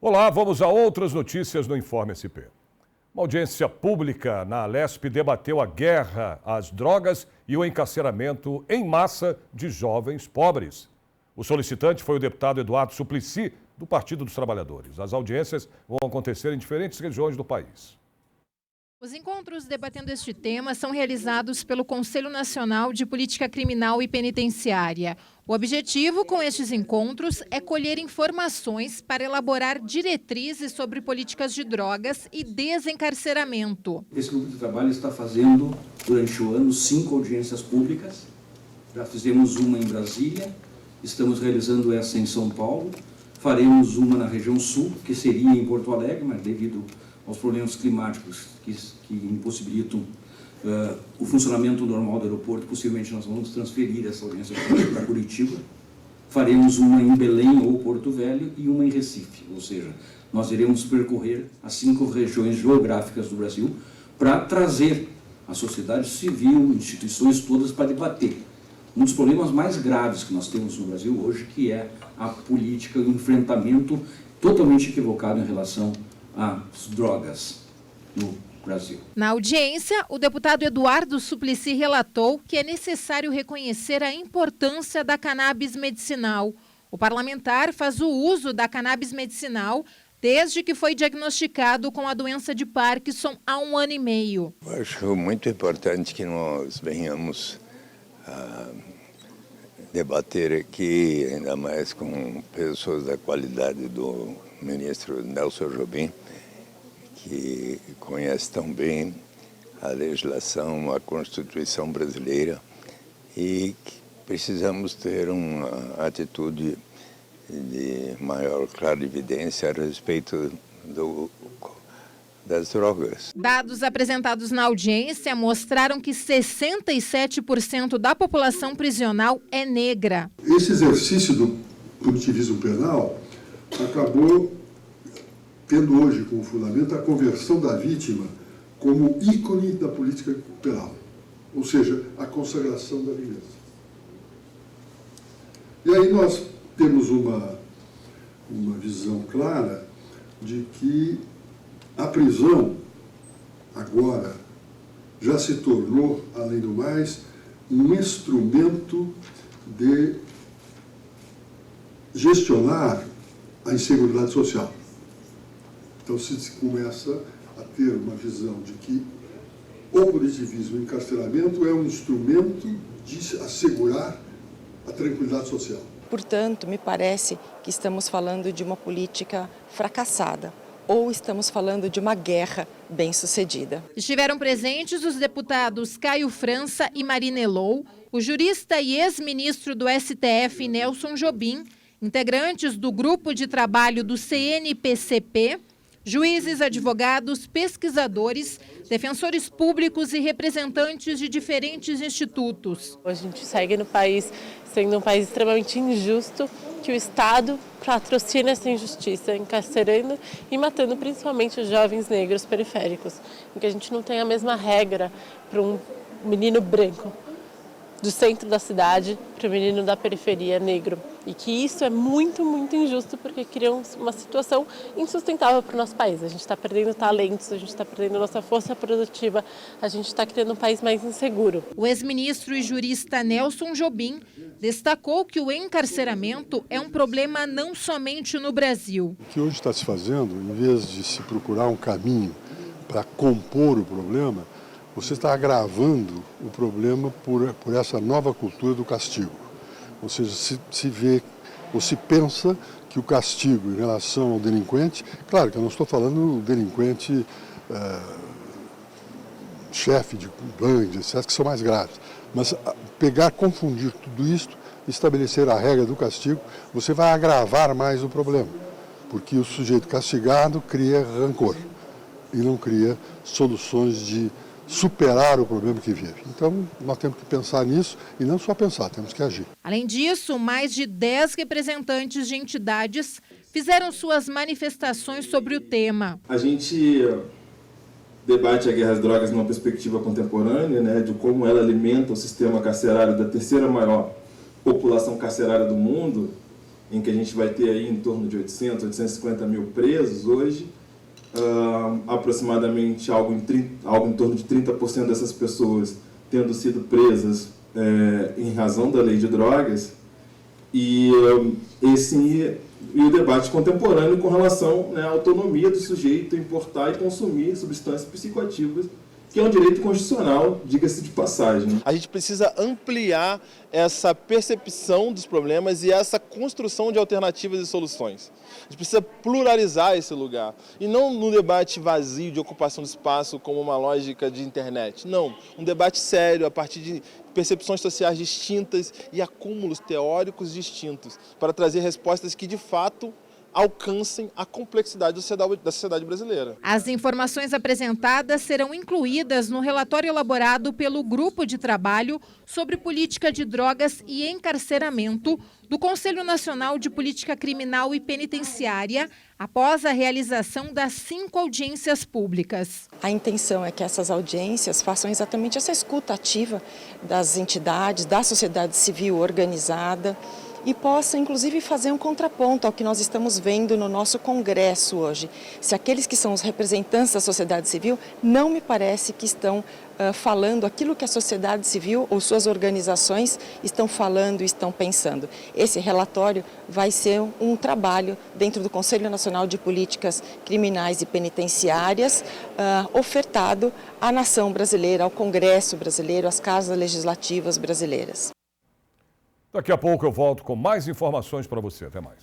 Olá, vamos a outras notícias no Informe SP. Uma audiência pública na Alesp debateu a guerra às drogas e o encarceramento em massa de jovens pobres. O solicitante foi o deputado Eduardo Suplicy, do Partido dos Trabalhadores. As audiências vão acontecer em diferentes regiões do país. Os encontros debatendo este tema são realizados pelo Conselho Nacional de Política Criminal e Penitenciária. O objetivo com estes encontros é colher informações para elaborar diretrizes sobre políticas de drogas e desencarceramento. Esse grupo de trabalho está fazendo, durante o ano, 5 audiências públicas. Já fizemos uma em Brasília, estamos realizando essa em São Paulo. Faremos uma na região sul, que seria em Porto Alegre, mas devido aos problemas climáticos que impossibilitam o funcionamento normal do aeroporto, possivelmente nós vamos transferir essa audiência para Curitiba. Faremos uma em Belém ou Porto Velho e uma em Recife, ou seja, nós iremos percorrer as 5 regiões geográficas do Brasil para trazer a sociedade civil, instituições todas para debater um dos problemas mais graves que nós temos no Brasil hoje, que é a política, o enfrentamento totalmente equivocado em relação às drogas no Brasil. Na audiência, o deputado Eduardo Suplicy relatou que é necessário reconhecer a importância da cannabis medicinal. O parlamentar faz o uso da cannabis medicinal desde que foi diagnosticado com a doença de Parkinson há 1 ano e meio. Eu acho muito importante que nós venhamos debater aqui, ainda mais com pessoas da qualidade do ministro Nelson Jobim, que conhece tão bem a legislação, a Constituição brasileira, e que precisamos ter uma atitude de maior clarividência a respeito das drogas. Dados apresentados na audiência mostraram que 67% da população prisional é negra. Esse exercício do punitivismo penal acabou tendo hoje como fundamento a conversão da vítima como ícone da política penal, ou seja, a consagração da vingança. E aí nós temos uma visão clara de que a prisão, agora, já se tornou, além do mais, um instrumento de gestionar a inseguridade social. Então se começa a ter uma visão de que o punitivismo e o encarceramento é um instrumento de assegurar a tranquilidade social. Portanto, me parece que estamos falando de uma política fracassada, ou estamos falando de uma guerra bem-sucedida. Estiveram presentes os deputados Caio França e Marina Elou, o jurista e ex-ministro do STF Nelson Jobim, integrantes do grupo de trabalho do CNPCP, juízes, advogados, pesquisadores, defensores públicos e representantes de diferentes institutos. A gente segue no país sendo um país extremamente injusto, que o Estado patrocina essa injustiça, encarcerando e matando principalmente os jovens negros periféricos, em que a gente não tem a mesma regra para um menino branco do centro da cidade para o menino da periferia negro. E que isso é muito, muito injusto, porque cria uma situação insustentável para o nosso país. A gente está perdendo talentos, a gente está perdendo nossa força produtiva, a gente está criando um país mais inseguro. O ex-ministro e jurista Nelson Jobim destacou que o encarceramento é um problema não somente no Brasil. O que hoje está se fazendo, em vez de se procurar um caminho para compor o problema, você está agravando o problema por essa nova cultura do castigo. Ou seja, se vê ou se pensa que o castigo em relação ao delinquente, claro que eu não estou falando do delinquente chefe de gangue, etc., que são mais graves, mas confundir tudo isso, estabelecer a regra do castigo, você vai agravar mais o problema, porque o sujeito castigado cria rancor e não cria soluções de superar o problema que vive. Então, nós temos que pensar nisso e não só pensar, temos que agir. Além disso, mais de 10 representantes de entidades fizeram suas manifestações sobre o tema. A gente debate a guerra às drogas numa perspectiva contemporânea, né, de como ela alimenta o sistema carcerário da terceira maior população carcerária do mundo, em que a gente vai ter aí em torno de 800, 850 mil presos hoje, aproximadamente algo em torno de 30% dessas pessoas tendo sido presas em razão da lei de drogas, e o debate contemporâneo com relação, né, à autonomia do sujeito importar e consumir substâncias psicoativas, que é um direito constitucional, diga-se de passagem. A gente precisa ampliar essa percepção dos problemas e essa construção de alternativas e soluções. A gente precisa pluralizar esse lugar, e não no debate vazio de ocupação de espaço como uma lógica de internet. Não, um debate sério a partir de percepções sociais distintas e acúmulos teóricos distintos, para trazer respostas que de fato alcancem a complexidade da sociedade brasileira. As informações apresentadas serão incluídas no relatório elaborado pelo Grupo de Trabalho sobre Política de Drogas e Encarceramento do Conselho Nacional de Política Criminal e Penitenciária, após a realização das 5 audiências públicas. A intenção é que essas audiências façam exatamente essa escuta ativa das entidades, da sociedade civil organizada, e possa, inclusive, fazer um contraponto ao que nós estamos vendo no nosso Congresso hoje. Se aqueles que são os representantes da sociedade civil, não me parece que estão falando aquilo que a sociedade civil ou suas organizações estão falando e estão pensando. Esse relatório vai ser um trabalho dentro do Conselho Nacional de Políticas Criminais e Penitenciárias, ofertado à nação brasileira, ao Congresso brasileiro, às casas legislativas brasileiras. Daqui a pouco eu volto com mais informações para você. Até mais.